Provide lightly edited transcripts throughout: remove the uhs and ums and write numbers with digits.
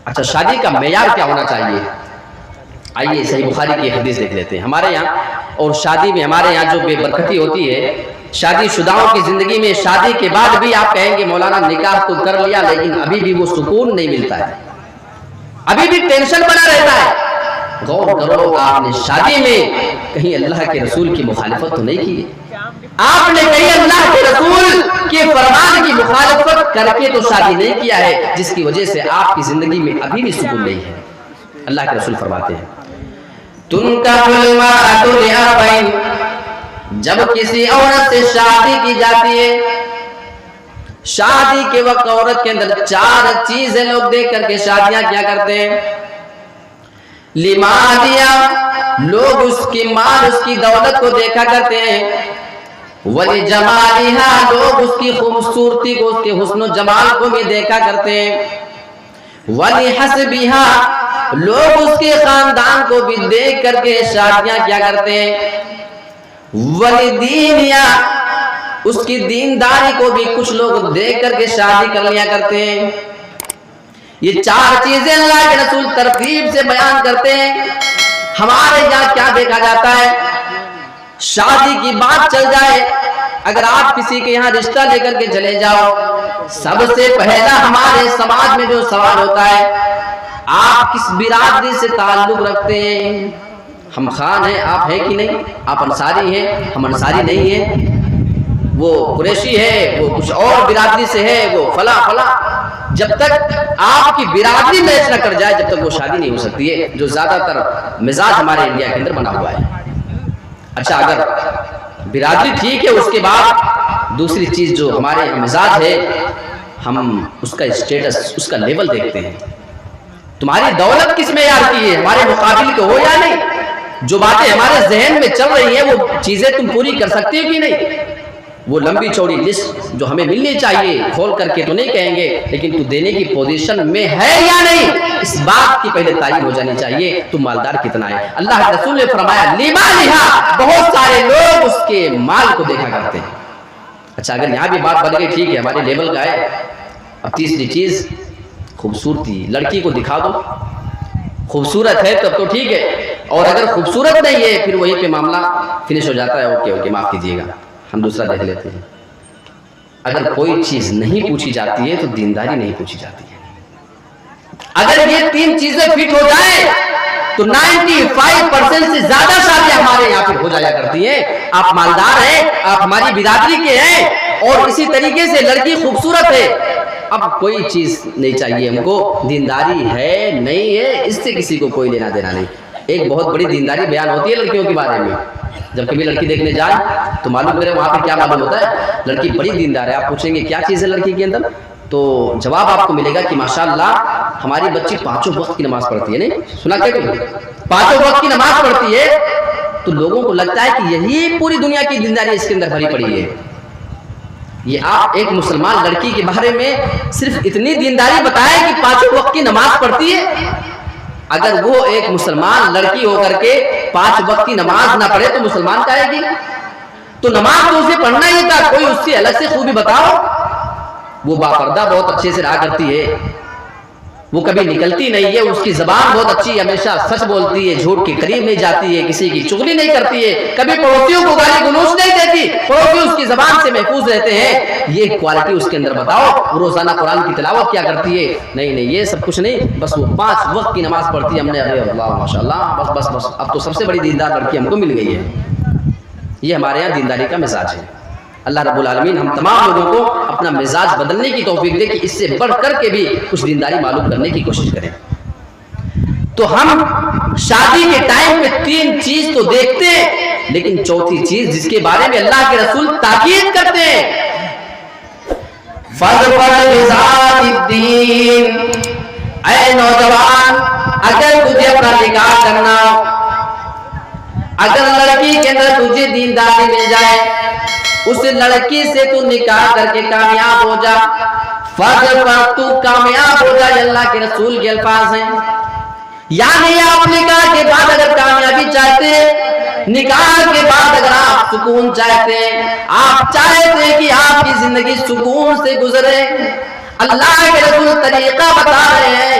اچھا شادی کا معیار کیا ہونا چاہیے؟ آئیے صحیح بخاری کی حدیث دیکھ لیتے ہیں. ہمارے یہاں اور شادی میں ہمارے یہاں جو بے برکتی ہوتی ہے شادی شداؤں کی زندگی میں، شادی کے بعد بھی آپ کہیں گے مولانا نکاح تو کر لیا لیکن ابھی بھی وہ سکون نہیں ملتا ہے، ابھی بھی ٹینشن بنا رہتا ہے. غور کرو آپ نے شادی میں کہیں اللہ کے رسول کی مخالفت تو نہیں کی؟ آپ نے کہیں اللہ کے رسول کے فرمان کی مخالفت کر کے تو شادی نہیں کیا ہے، جس کی وجہ سے آپ کی زندگی میں ابھی بھی سکون نہیں ہے. اللہ کے رسول فرماتے ہیں تنکح المرأۃ لأربع، جب کسی عورت سے شادی کی جاتی ہے، شادی کے وقت عورت کے اندر 4 چیزیں لوگ دیکھ کر کے شادیاں کیا کرتے ہیں. لمالیا، لوگ اس کی مال اس کی دولت کو دیکھا کرتے ہیں. ولجمالہا، لوگ اس کی خوبصورتی کو اس کے حسن و جمال کو بھی دیکھا کرتے ہیں. ولحسبہا، لوگ اس کے خاندان کو بھی دیکھ کر کے شادیاں کیا کرتے ہیں. ولدینیا، اس کی دینداری کو بھی کچھ لوگ دیکھ کر کے شادی کر لیا کرتے ہیں. یہ 4 چیزیں اللہ کے رسول ترتیب سے بیان کرتے ہیں. ہمارے یہاں کیا دیکھا جاتا ہے، شادی کی بات چل جائے، اگر آپ کسی کے یہاں رشتہ لے کر کے چلے جاؤ، سب سے پہلا ہمارے سماج میں جو سوال ہوتا ہے آپ کس برادری سے تعلق رکھتے ہیں. ہم خان ہیں، آپ ہیں کہ نہیں؟ آپ انصاری ہیں، ہم انصاری نہیں ہیں. وہ قریشی ہے، وہ کچھ اور برادری سے ہے، وہ فلاں فلاں. جب تک آپ کی برادری میچ نہ کر جائے جب تک وہ شادی نہیں ہو سکتی ہے، جو زیادہ تر مزاج ہمارے انڈیا کے اندر بنا ہوا ہے. اچھا اگر برادری ٹھیک ہے، اس کے بعد دوسری چیز جو ہمارے مزاج ہے، ہم اس کا اسٹیٹس، اس کا لیول دیکھتے ہیں. تمہاری دولت کس معیار کی ہے، ہمارے مقابل کے ہو یا نہیں؟ جو باتیں ہمارے ذہن میں چل رہی ہیں وہ چیزیں تم پوری کر سکتے ہو کہ نہیں؟ وہ لمبی چوڑی لسٹ جو ہمیں ملنی چاہیے کھول کر کے تو نہیں کہیں گے، لیکن تو دینے کی پوزیشن میں ہے یا نہیں، اس بات کی پہلے تعین ہو جانی چاہیے تم مالدار کتنا ہے. اللہ کے رسول نے فرمایا لمالہا، بہت سارے لوگ اس کے مال کو دیکھا کرتے ہیں. اچھا اگر یہاں بھی بات بن گئی ٹھیک ہے، ہمارے لیول کا ہے. اب تیسری چیز خوبصورتی. لڑکی کو دکھا دو، خوبصورت ہے تب تو ٹھیک ہے، اور اگر خوبصورت نہیں ہے پھر وہیں پہ معاملہ فنش ہو جاتا ہے. اوکے اوکے معاف کیجیے گا، ہم دوسرا دیکھ لیتے ہیں. اگر کوئی چیز نہیں پوچھی جاتی ہے تو دینداری نہیں پوچھی جاتی ہے. اگر یہ 3 چیزیں فٹ ہو جائیں تو 95% سے زیادہ شادیاں ہمارے یہاں پہ ہو جایا کرتی ہیں. آپ مالدار ہیں، آپ ہماری برادری کے ہیں، اور اسی طریقے سے لڑکی خوبصورت ہے، اب کوئی چیز نہیں چاہیے ہم کو. دینداری ہے نہیں ہے اس سے کسی کو کوئی لینا دینا نہیں. ایک بہت بڑی دینداری بیان ہوتی ہے لڑکیوں کے بارے میں. جب کبھی لڑکی دیکھنے جائیں تو معلوم کریں وہاں پہ کیا معلوم ہوتا ہے، لڑکی بڑی دیندار ہے. آپ پوچھیں گے کیا چیز ہے لڑکی کے اندر، تو جواب آپ کو ملے گا کہ ماشاءاللہ ہماری بچی 5 وقت کی نماز پڑھتی ہے. نہیں سنا کیا کہ 5 وقت کی نماز پڑھتی ہے، تو لوگوں کو لگتا ہے کہ یہی پوری دنیا کی دینداری اس کے اندر بھری پڑی ہے. یہ آپ ایک مسلمان لڑکی کے بارے میں صرف اتنی دینداری بتائے کہ 5 وقت کی نماز پڑھتی ہے. اگر وہ ایک مسلمان لڑکی ہو کر کے 5 وقت کی نماز نہ پڑھے تو مسلمان کہے گی؟ تو نماز تو اسے پڑھنا ہی تھا، کوئی اس سے الگ سے خوبی بتاؤ. وہ باپردہ بہت اچھے سے رہا کرتی ہے، وہ کبھی نکلتی نہیں ہے، اس کی زبان بہت اچھی ہے، ہمیشہ سچ بولتی ہے، جھوٹ کے قریب نہیں جاتی ہے، کسی کی چغلی نہیں کرتی ہے، کبھی پڑوسیوں کو گالی گلوچ نہیں دیتی، پڑوسی اس کی زبان سے محفوظ رہتے ہیں. یہ کوالٹی اس کے اندر بتاؤ. روزانہ قرآن کی تلاوت کیا کرتی ہے؟ نہیں نہیں یہ سب کچھ نہیں، بس وہ 5 وقت کی نماز پڑھتی ہے. ہم نے ارے اللہ ماشاءاللہ بس بس بس اب تو سب سے بڑی دیندار لڑکی ہم کو مل گئی ہے. یہ ہمارے یہاں دینداری کا مزاج ہے. اللہ رب العالمین ہم تمام لوگوں کو اپنا مزاج بدلنے کی توفیق دے کہ اس سے بڑھ کر کے بھی کچھ دینداری معلوم کرنے کی کوشش کریں. تو ہم شادی کے ٹائم پہ 3 چیز تو دیکھتے ہیں، لیکن چوتھی چیز جس کے بارے میں اللہ کے رسول تاکید کرتے ہیں، فَاظْفَرْ بِذَاتِ الدِّينِ، اے نوجوان اگر تجھے اپنا نکاح کرنا، اگر لڑکی کے اندر تجھے دینداری مل جائے، اس لڑکی سے تو نکاح کر کے کامیاب ہو جا. فَاظْفَرْ، تو کامیاب ہو جائے، اللہ کے رسول کے الفاظ ہیں. یعنی آپ نکاح کے بعد اگر کامیابی چاہتے ہیں، نکاح کے بعد اگر آپ سکون چاہتے ہیں، آپ چاہتے ہیں کہ آپ کی زندگی سکون سے گزرے، اللہ کے رسول طریقہ بتا رہے ہیں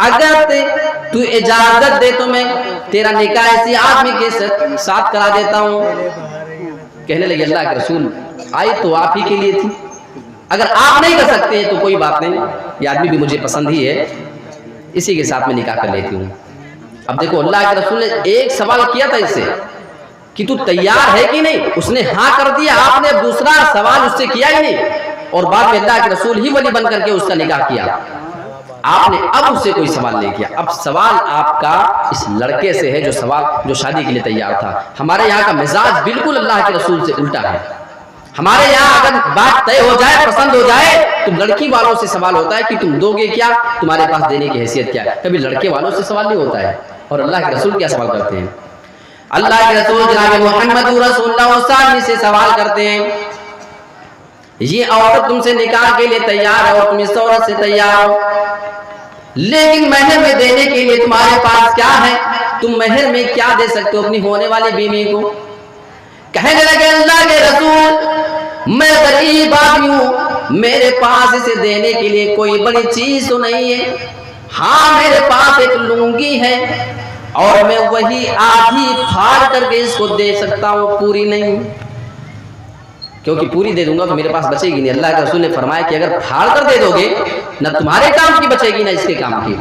اگر تو اجازت دے تو میں تیرا نکاح ایسی آدمی کے ساتھ کرا دیتا ہوں۔ کہنے لگے اللہ کے رسول آئی تو آپ ہی کے لیے تھی، اگر آپ نہیں کر سکتے تو کوئی بات نہیں، یہ آدمی بھی مجھے پسند ہی ہے، اسی کے ساتھ میں نکاح کر لیتی ہوں۔ اب دیکھو اللہ کے رسول نے ایک سوال کیا تھا اس سے کہ تو تیار ہے کہ نہیں، اس نے ہاں کر دیا، آپ نے دوسرا سوال اس سے کیا ہی نہیں، اور بعد میں اللہ کے رسول ہی ولی بن کر کے اس کا نکاح کیا۔ آپ نے اب اس سے کوئی سوال نہیں کیا، اب سوال آپ کا اس لڑکے سے ہے جو شادی کے لیے تیار تھا۔ ہمارے یہاں کا مزاج بالکل اللہ کے رسول سے الٹا ہے۔ ہمارے یہاں اگر بات طے ہو جائے، پسند ہو جائے، تو لڑکی والوں سے سوال ہوتا ہے کہ تم دو گے کیا، تمہارے پاس دینے کی حیثیت کیا ہے، کبھی لڑکے والوں سے سوال نہیں ہوتا ہے۔ اور اللہ کے رسول کیا سوال کرتے ہیں؟ اللہ کے رسول جناب محمد رسول اللہ صلی اللہ علیہ وسلم سے سوال کرتے ہیں، یہ عورت تم سے نکاح کے لیے تیار ہے اور تم اس عورت سے تیار ہو، لیکن مہر میں دینے کے لیے تمہارے پاس کیا ہے، تم مہر میں کیا دے سکتے ہو اپنی ہونے والی بیوی کو؟ کہنے لگے اللہ کے رسول میں غریب آدمی ہوں، میرے پاس اسے دینے کے لیے کوئی بڑی چیز تو نہیں ہے، ہاں میرے پاس ایک لنگی ہے اور میں وہی آدھی پھاڑ کر کے اس کو دے سکتا ہوں، پوری نہیں، کیونکہ پوری دے دوں گا تو میرے پاس بچے گی نہیں۔ اللہ کے رسول نے فرمایا کہ اگر پھاڑ کر دے دو گے نہ تمہارے کام کی بچے گی نہ اس کے کام کی،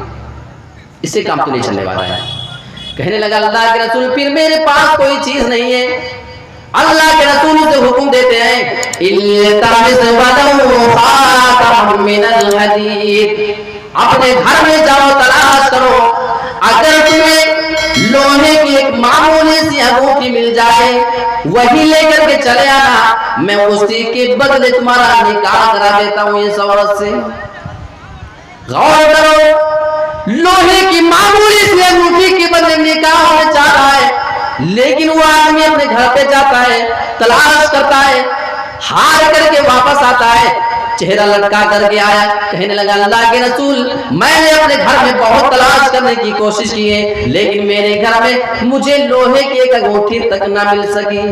اس سے کام تو نہیں چلنے والا ہے۔ کہنے لگا اللہ کے رسول پھر میرے پاس کوئی چیز نہیں ہے۔ اللہ کے رسول سے حکم دیتے ہیں اپنے گھر میں جاؤ تلاش کرو، اگر تمہیں لوہے کی ایک معمولی سی انگوٹھی مل جائے وہی لے کر کے چلے آنا، میں اسی کے بدلے تمہارا نکاح کرا دیتا ہوں اس عورت سے۔ غور کرو، لوہے کی معمولی سی انگوٹھی کے بدلے نکاح ہونا چاہ رہا ہے، لیکن وہ آدمی اپنے گھر پہ جاتا ہے، تلاش کرتا ہے، ہار کر کے واپس آتا ہے، چہرہ لٹکا کر کے آیا، کہنے لگا اللہ کے رسول میں نے اپنے گھر میں بہت تلاش کرنے کی کوشش کی ہے، لیکن میرے گھر میں مجھے لوہے کی ایک انگوٹھی تک نہ مل سکی۔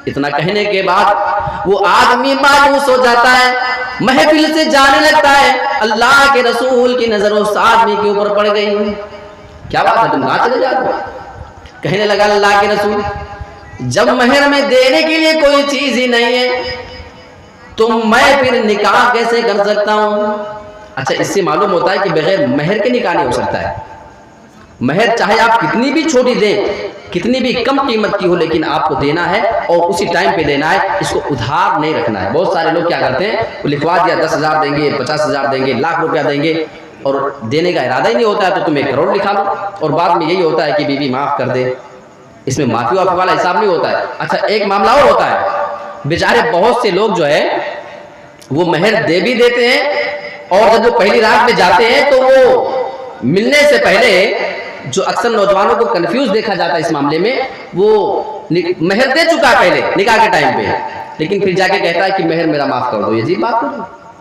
اتنا کہنے کے بعد وہ آدمی مایوس ہو جاتا ہے، محفل سے جانے لگتا ہے۔ اللہ کے رسول کی نظر اس آدمی کے اوپر پڑ گئی، کیا بات ہے تم کہاں چلے جاتے ہو؟ کہنے لگا اللہ کے رسول جب مہر میں دینے کے لیے کوئی چیز ہی نہیں ہے تو میں پھر نکاح کیسے کر سکتا ہوں؟ اچھا اس سے معلوم ہوتا ہے کہ بغیر مہر کے نکاح نہیں ہو سکتا ہے۔ مہر چاہے آپ کتنی بھی چھوٹی دیں، کتنی بھی کم قیمت کی ہو، لیکن آپ کو دینا ہے اور اسی ٹائم پہ دینا ہے، اس کو ادھار نہیں رکھنا ہے۔ بہت سارے لوگ کیا کرتے ہیں، وہ لکھوا دیا 10,000 دیں گے، 50,000 دیں گے، لاکھ روپیہ دیں گے، اور دینے کا ارادہ ہی نہیں ہوتا ہے تو تم 1 کروڑ لکھا دو، اور بعد میں یہی ہوتا ہے کہ بیوی معاف کر دے۔ اس میں معافی وافی والا حساب نہیں ہوتا ہے۔ اچھا ایک معاملہ اور ہوتا ہے، بیچارے بہت سے لوگ جو ہے وہ مہر دے بھی دیتے ہیں، اور جب وہ پہلی رات میں جاتے ہیں تو وہ ملنے سے پہلے جو اکثر نوجوانوں کو کنفیوز دیکھا جاتا ہے اس معاملے میں، وہ مہر دے چکا ہے پہلے نکاح کے ٹائم پہ، لیکن پھر جا کے کہتا ہے کہ مہر میرا معاف کر دو۔ یہ عجیب بات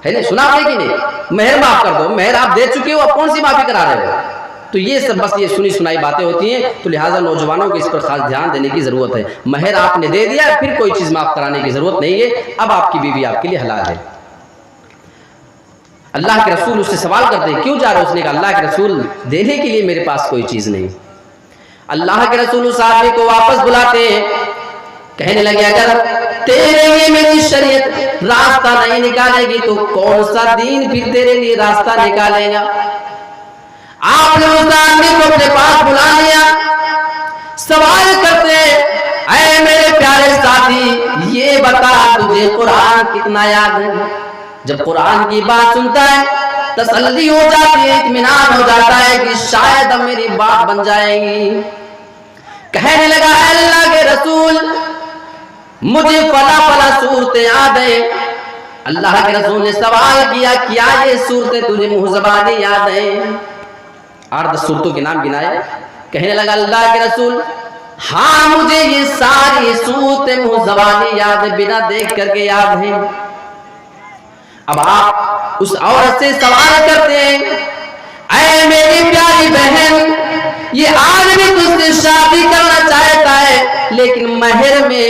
ہے نہیں، سنا آپ نے کہ نہیں؟ مہر معاف کر دو، مہر آپ دے چکے ہو، اب کون سی معافی کرا رہے ہو؟ تو یہ سب بس یہ سنی سنائی باتیں ہوتی ہیں، تو لہٰذا نوجوانوں کو اس پر خاص دھیان دینے کی ضرورت ہے۔ مہر آپ نے دے دیا، پھر کوئی چیز معاف کرانے کی ضرورت نہیں ہے، اب آپ کی بیوی آپ کے لیے حلال ہے۔ اللہ کے رسول اس سے سوال کرتے ہیں کیوں جا رہے ہو؟ اس نے کہا اللہ کے رسول دینے کے لیے میرے پاس کوئی چیز نہیں۔ اللہ کے رسول اس آدمی کو واپس بلاتے ہیں، کہنے لگے اگر تیرے لیے میری شریعت راستہ نہیں نکالے گی تو کون سا دین پھر تیرے لیے راستہ نکالے گا؟ آپ نے اس آدمی کو اپنے پاس بلا لیا، سوال کرتے اے میرے پیارے ساتھی یہ بتا تجھے قرآن کتنا یاد ہے؟ جب قرآن کی بات سنتا ہے تسلی ہو جاتی ہے، اطمینان ہو جاتا ہے کہ شاید اب میری بات بن جائے گی۔ کہنے لگا اے اللہ کے رسول مجھے فلاں فلاں صورتیں یاد ہے۔ اللہ کے رسول نے سوال کیا کیا یہ صورتیں تجھے منہ زبانی یاد ہیں؟ 8-10 صورتوں کے نام گنائے۔ کہنے لگا اللہ کے رسول ہاں مجھے یہ ساری صورتیں منہ زبانی یاد ہے، بنا دیکھ کر کے یاد ہیں۔ اب آپ اس عورت سے سوال کرتے ہیں اے میری پیاری بہن یہ آدمی تجھ سے شادی کرنا چاہتا ہے لیکن مہر میں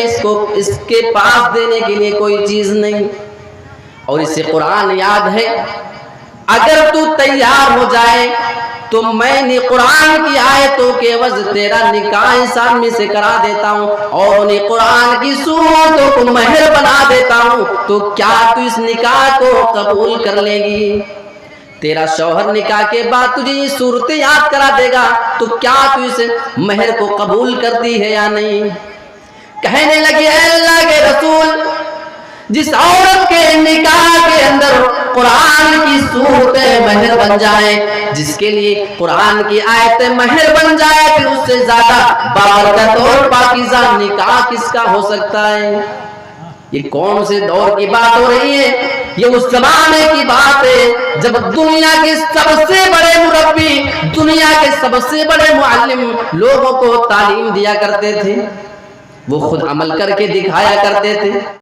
اس کے پاس دینے کے لیے کوئی چیز نہیں، اور اسے قرآن یاد ہے، اگر تو تیار ہو جائے تو میں نے قرآن کی آیتوں کے عوض تیرا نکاح اس آدمی سے کرا دیتا ہوں اور انہیں قرآن کی سورتوں کو مہر بنا دیتا ہوں، تو کیا تو اس نکاح کو قبول کر لے گی؟ تیرا شوہر نکاح کے بعد تجھے یہ صورتیں یاد کرا دے گا، تو کیا تو اس مہر کو قبول کرتی ہے یا نہیں؟ کہنے لگے اے اللہ کے رسول، جس عورت کے نکاح کے اندر قرآن کی صورتیں مہر بن جائیں، جس کے لیے قرآن کی آیتیں مہر بن جائے، پھر اس سے زیادہ بابرکت اور پاکیزہ نکاح کس کا ہو سکتا ہے؟ یہ کون سے دور کی بات ہو رہی ہے؟ یہ اس زمانے کی بات ہے جب دنیا کے سب سے بڑے مربی، دنیا کے سب سے بڑے معلم لوگوں کو تعلیم دیا کرتے تھے، وہ خود عمل کر کے دکھایا کرتے تھے۔